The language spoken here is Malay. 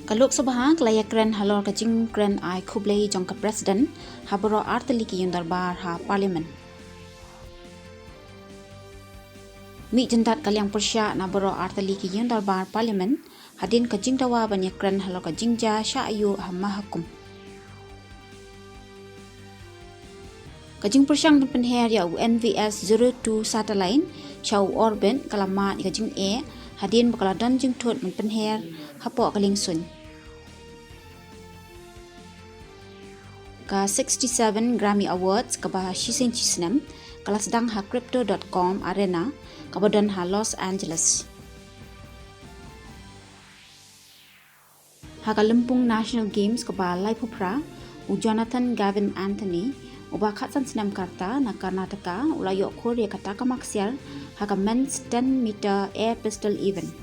Kalok Sabha kelaya kren halor kajing kren ai Khubor jong ka President haboro artali ki darbar ha Parliament. Mi jendat kaliang persya na boro artali ki darbar Parliament hadin kajing dawa banyak kren halor kajing ja sya ayu ha mahakum. Kajing persyang dan penher ya NVS 02 satellite syau orbit kalamat kajing hadin bakaladan jing tut men penher hapo kaling sun. Ka 67 Grammy Awards ka bah shisin chisnem kala sedang ha crypto.com arena kabadan ha Los Angeles. Ha Kalimpung National Games ka bah Lai Pupra u Jonathan Gavin Anthony uba khatsan senam karta na Karnataka ulayok Korea kata ka maksial ha ka men's 10 meter air pistol event.